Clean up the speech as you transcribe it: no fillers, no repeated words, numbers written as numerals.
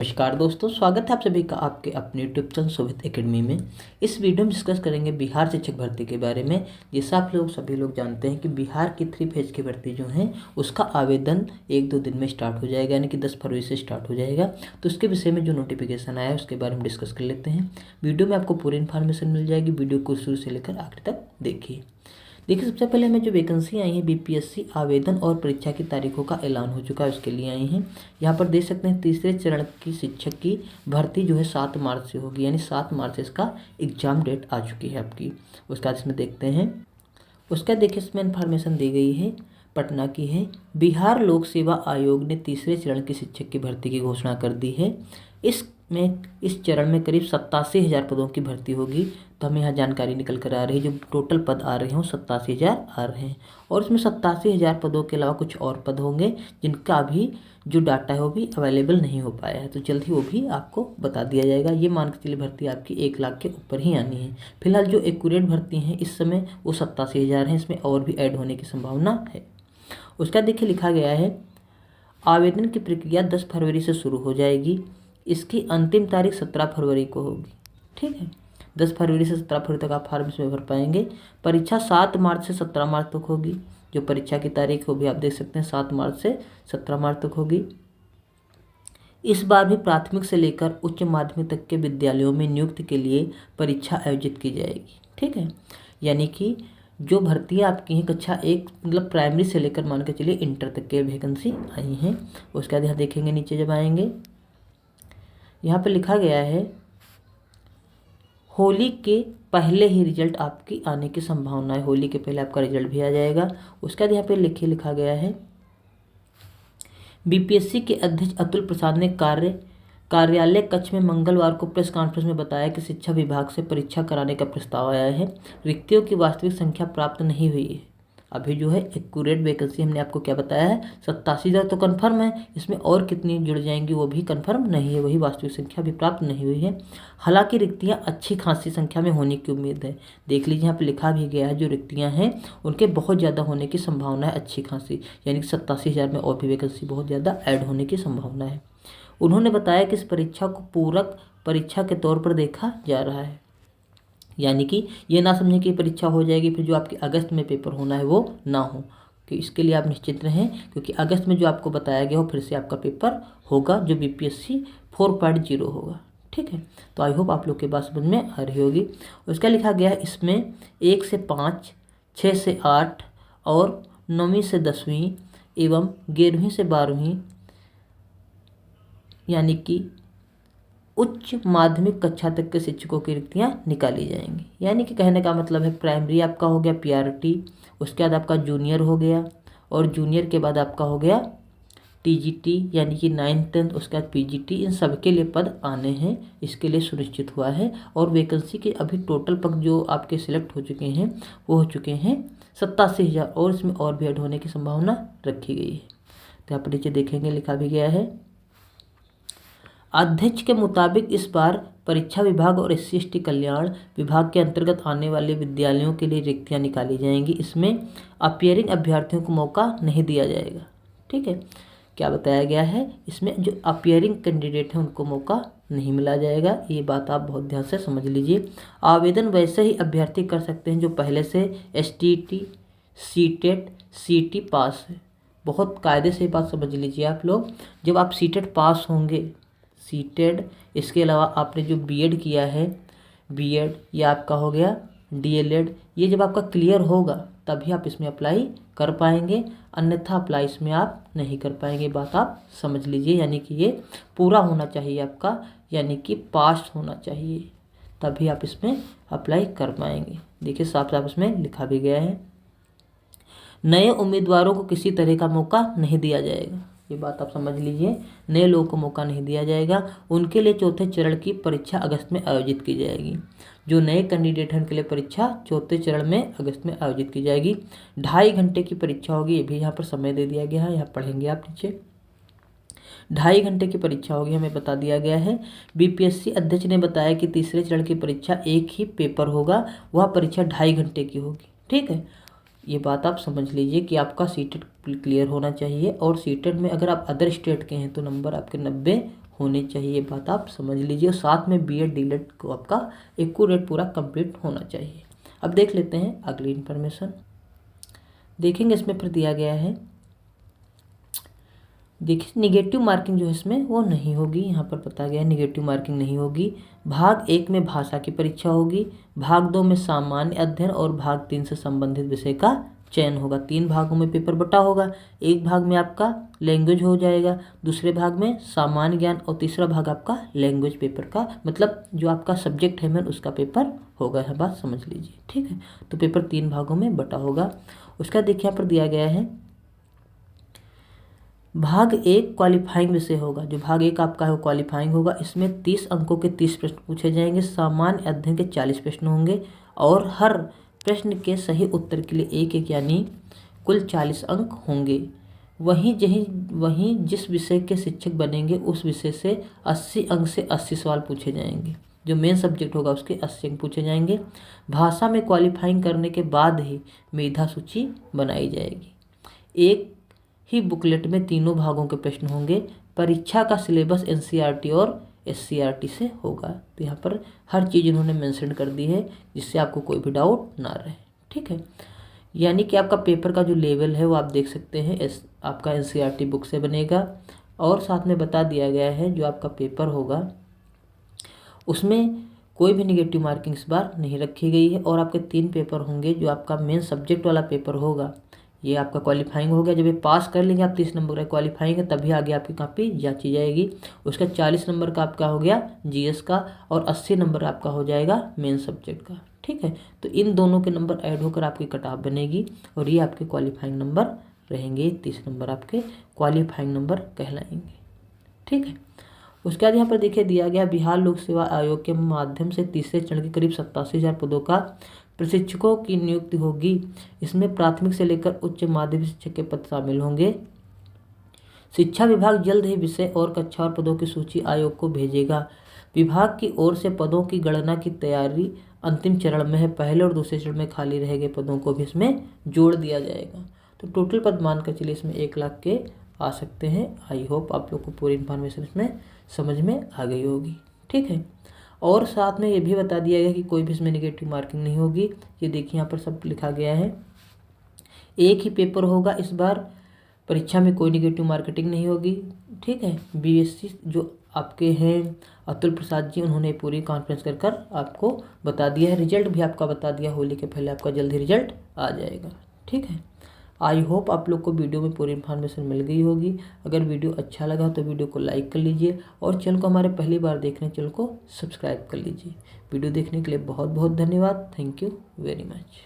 नमस्कार दोस्तों, स्वागत है आप सभी का आपके अपने यूट्यूब चैनल शोभित एकेडमी में। इस वीडियो में डिस्कस करेंगे बिहार शिक्षक भर्ती के बारे में। जैसा आप लोग सभी लोग जानते हैं कि बिहार की 3 फेज की भर्ती जो है उसका आवेदन 1-2 दिन में स्टार्ट हो जाएगा, यानी कि 10 फरवरी से स्टार्ट हो जाएगा। तो उसके विषय में जो नोटिफिकेशन आया है उसके बारे में डिस्कस कर लेते हैं। वीडियो में आपको पूरी इन्फॉर्मेशन मिल जाएगी, वीडियो को शुरू से लेकर आखिर तक देखिए। सबसे पहले हमें जो वैकेंसी आई है बीपीएससी आवेदन और परीक्षा की तारीखों का ऐलान हो चुका है, उसके लिए आई हैं। यहाँ पर देख सकते हैं तीसरे चरण की शिक्षक की भर्ती जो है 7 मार्च से होगी, यानी 7 मार्च से इसका एग्जाम डेट आ चुकी है आपकी। उसके बाद इसमें देखते हैं, उसका देखिए इसमें इन्फॉर्मेशन दी गई है, पटना की है। बिहार लोक सेवा आयोग ने तीसरे चरण की शिक्षक की भर्ती की घोषणा कर दी है। इस चरण में करीब 87,000 पदों की भर्ती होगी। तो हमें यहाँ जानकारी निकल कर आ रही है, जो टोटल पद आ रहे हैं वो 87,000 आ रहे हैं। और इसमें 87,000 पदों के अलावा कुछ और पद होंगे जिनका अभी जो डाटा है वो भी अवेलेबल नहीं हो पाया है, तो जल्द ही वो भी आपको बता दिया जाएगा। ये मान के चलिए भर्ती आपकी 1 लाख के ऊपर ही आनी है। फिलहाल जो एक्यूरेट भर्ती हैं इस समय वो 87,000 हैं, इसमें और भी ऐड होने की संभावना है। उसका देखिए लिखा गया है, आवेदन की प्रक्रिया 10 फरवरी से शुरू हो जाएगी। इसकी अंतिम तारीख 17 फरवरी को होगी। ठीक है, 10 फरवरी से 17 फरवरी तक आप फॉर्म इसमें भर पाएंगे। परीक्षा 7 मार्च से 17 मार्च तक होगी। जो परीक्षा की तारीख होगी आप देख सकते हैं 7 मार्च से 17 मार्च तक होगी। इस बार भी प्राथमिक से लेकर उच्च माध्यमिक तक के विद्यालयों में नियुक्ति के लिए परीक्षा आयोजित की जाएगी। ठीक है, यानी कि जो भर्तियाँ आपकी हैं कक्षा 1 मतलब प्राइमरी से लेकर मान के चलिए इंटर तक के वैकेंसी आई हैं। उसके बाद यहाँ देखेंगे नीचे जब आएंगे, यहाँ पे लिखा गया है होली के पहले ही रिजल्ट आपकी आने की संभावना है। होली के पहले आपका रिजल्ट भी आ जाएगा। उसके बाद यहाँ पे लिखा गया है, बीपीएससी के अध्यक्ष अतुल प्रसाद ने कार्यालय कक्ष में मंगलवार को प्रेस कॉन्फ्रेंस में बताया कि शिक्षा विभाग से परीक्षा कराने का प्रस्ताव आया है। रिक्तियों की वास्तविक संख्या प्राप्त नहीं हुई है। अभी जो है एक्यूरेट वैकेंसी हमने आपको क्या बताया है, 87,000 तो कन्फर्म है, इसमें और कितनी जुड़ जाएंगी वो भी कन्फर्म नहीं है, वही वास्तविक संख्या भी प्राप्त नहीं हुई है। हालांकि रिक्तियां अच्छी खासी संख्या में होने की उम्मीद है। देख लीजिए यहाँ पे लिखा भी गया है, जो रिक्तियां हैं उनके बहुत ज़्यादा होने की संभावना है, अच्छी खासी, यानी कि 87,000 में और भी वैकेंसी बहुत ज़्यादा ऐड होने की संभावना है। उन्होंने बताया कि इस परीक्षा को पूरक परीक्षा के तौर पर देखा जा रहा है, यानी कि ये ना समझें कि परीक्षा हो जाएगी फिर जो आपकी अगस्त में पेपर होना है वो ना हो, कि इसके लिए आप निश्चिंत रहें, क्योंकि अगस्त में जो आपको बताया गया हो फिर से आपका पेपर होगा जो बीपीएससी 4.0 होगा। ठीक है, तो आई होप आप लोग के बात समझ में आ रही होगी। उसका लिखा गया है इसमें 1 से 5, 6 से 8 और 9वीं से 10वीं एवं 11वीं से 12वीं यानी कि उच्च माध्यमिक कक्षा तक के शिक्षकों की रिक्तियां निकाली जाएंगी। यानी कि कहने का मतलब है प्राइमरी आपका हो गया पीआरटी, उसके बाद आपका जूनियर हो गया, और जूनियर के बाद आपका हो गया टीजीटी यानी कि 9th 10th, उसके बाद पीजीटी। इन सब के लिए पद आने हैं, इसके लिए सुनिश्चित हुआ है। और वैकेंसी के अभी टोटल पद जो आपके सिलेक्ट हो चुके हैं वो हो चुके हैं 87,000, और इसमें और भी ऐड होने की संभावना रखी गई है। तो यहाँ पर नीचे देखेंगे लिखा भी गया है, अध्यक्ष के मुताबिक इस बार परीक्षा विभाग और SC/ST कल्याण विभाग के अंतर्गत आने वाले विद्यालयों के लिए रिक्तियां निकाली जाएंगी। इसमें अपीयरिंग अभ्यर्थियों को मौका नहीं दिया जाएगा। ठीक है, क्या बताया गया है, इसमें जो अपीयरिंग कैंडिडेट हैं उनको मौका नहीं मिला जाएगा। ये बात आप बहुत ध्यान से समझ लीजिए। आवेदन वैसे ही अभ्यर्थी कर सकते हैं जो पहले से STT, CTET, CT पास है। बहुत कायदे से बात समझ लीजिए आप लोग। जब आप CTET पास होंगे, सीटेड, इसके अलावा आपने जो बीएड किया है, बीएड या आपका हो गया डीएलएड, ये जब आपका क्लियर होगा तभी आप इसमें अप्लाई कर पाएंगे, अन्यथा अप्लाई इसमें आप नहीं कर पाएंगे। बात आप समझ लीजिए, यानी कि ये पूरा होना चाहिए आपका, यानी कि पास होना चाहिए, तभी आप इसमें अप्लाई कर पाएंगे। देखिए साफ साफ इसमें लिखा भी गया है, नए उम्मीदवारों को किसी तरह का मौका नहीं दिया जाएगा। ये बात आप समझ लीजिए, नए लोगों को मौका नहीं दिया जाएगा। उनके लिए चौथे चरण की परीक्षा अगस्त में आयोजित की जाएगी। जो नए कैंडिडेट हैं उनके लिए परीक्षा चौथे चरण में अगस्त में आयोजित की जाएगी। 2.5 घंटे की परीक्षा होगी, ये भी यहाँ पर समय दे दिया गया है, यहाँ पढ़ेंगे आप नीचे। 2.5 घंटे की परीक्षा होगी, हमें बता दिया गया है। बीपीएससी अध्यक्ष ने बताया कि तीसरे चरण की परीक्षा एक ही पेपर होगा, वह परीक्षा 2.5 घंटे की होगी। ठीक है, ये बात आप समझ लीजिए कि आपका सीटेट क्लियर होना चाहिए, और सीटेट में अगर आप अदर स्टेट के हैं तो नंबर आपके 90 होने चाहिए, ये बात आप समझ लीजिए। और साथ में बीएड डीएलएड को आपका एक्यूरेट पूरा कंप्लीट होना चाहिए। अब देख लेते हैं अगली इन्फॉर्मेशन। देखेंगे इसमें फिर दिया गया है, देखिए निगेटिव मार्किंग जो है इसमें वो नहीं होगी। यहाँ पर बताया गया है निगेटिव मार्किंग नहीं होगी। भाग 1 में भाषा की परीक्षा होगी, भाग 2 में सामान्य अध्ययन और भाग 3 से संबंधित विषय का चयन होगा। 3 भागों में पेपर बटा होगा। एक भाग में आपका लैंग्वेज हो जाएगा, दूसरे भाग में सामान्य ज्ञान और तीसरा भाग आपका लैंग्वेज पेपर का, मतलब जो आपका सब्जेक्ट है मेन उसका पेपर होगा। यह बात समझ लीजिए, ठीक है। तो पेपर 3 भागों में बटा होगा। उसका देखिए यहाँ पर दिया गया है भाग 1 क्वालिफाइंग विषय होगा। जो भाग 1 आपका है वो क्वालिफाइंग होगा। इसमें 30 अंकों के 30 प्रश्न पूछे जाएंगे, सामान्य अध्ययन के 40 प्रश्न होंगे और हर प्रश्न के सही उत्तर के लिए एक एक यानी कुल 40 अंक होंगे। वहीं जिस विषय के शिक्षक बनेंगे उस विषय से 80 अंक से 80 सवाल पूछे जाएंगे। जो मेन सब्जेक्ट होगा उसके 80 अंक पूछे जाएंगे। भाषा में क्वालिफाइंग करने के बाद ही मेधा सूची बनाई जाएगी। एक ही बुकलेट में तीनों भागों के प्रश्न होंगे। परीक्षा का सिलेबस एनसीईआरटी और एससीईआरटी से होगा। तो यहाँ पर हर चीज़ इन्होंने मेंशन कर दी है जिससे आपको कोई भी डाउट ना रहे, ठीक है। यानी कि आपका पेपर का जो लेवल है वो आप देख सकते हैं आपका एनसीईआरटी बुक से बनेगा। और साथ में बता दिया गया है जो आपका पेपर होगा उसमें कोई भी निगेटिव मार्किंग इस बार नहीं रखी गई है। और आपके 3 पेपर होंगे। जो आपका मेन सब्जेक्ट वाला पेपर होगा ये आपका क्वालिफाइंग हो गया। जब ये पास कर लेंगे आप 30 नंबर का क्वालिफाइंग है तभी आगे आपकी कॉपी जांची जाएगी। उसका 40 नंबर का आपका हो गया जीएस का और 80 नंबर आपका हो जाएगा मेन सब्जेक्ट का, ठीक है। तो इन दोनों के नंबर ऐड होकर आपकी कट ऑफ बनेगी और ये आपके क्वालिफाइंग नंबर रहेंगे। 30 नंबर आपके क्वालिफाइंग नंबर कहलाएंगे, ठीक है। उसके बाद यहाँ पर देखिए दिया गया बिहार लोक सेवा आयोग के माध्यम से तीसरे चरण के करीब 87,000 पदों का प्रशिक्षकों की नियुक्ति होगी। इसमें प्राथमिक से लेकर उच्च माध्यमिक शिक्षक के पद शामिल होंगे। शिक्षा विभाग जल्द ही विषय और कक्षा और पदों की सूची आयोग को भेजेगा। विभाग की ओर से पदों की गणना की तैयारी अंतिम चरण में है। पहले और दूसरे चरण में खाली रह गए पदों को भी इसमें जोड़ दिया जाएगा। तो टोटल पद मानकर चलिए इसमें 1 लाख के आ सकते हैं। आई होप आप लोग को पूरी इन्फॉर्मेशन इसमें समझ में आ गई होगी, ठीक है। और साथ में ये भी बता दिया गया कि कोई भी इसमें नेगेटिव मार्किंग नहीं होगी। ये देखिए यहाँ पर सब लिखा गया है। एक ही पेपर होगा इस बार, परीक्षा में कोई नेगेटिव मार्केटिंग नहीं होगी, ठीक है। बीएससी जो आपके हैं अतुल प्रसाद जी उन्होंने पूरी कॉन्फ्रेंस कर आपको बता दिया है। रिजल्ट भी आपका बता दिया, होली के पहले आपका जल्द ही रिजल्ट आ जाएगा, ठीक है। आई होप आप लोग को वीडियो में पूरी इन्फॉर्मेशन मिल गई होगी। अगर वीडियो अच्छा लगा तो वीडियो को लाइक कर लीजिए और चैनल को हमारे पहली बार देख रहे हैं चैनल को सब्सक्राइब कर लीजिए। वीडियो देखने के लिए बहुत बहुत धन्यवाद। Thank you very much.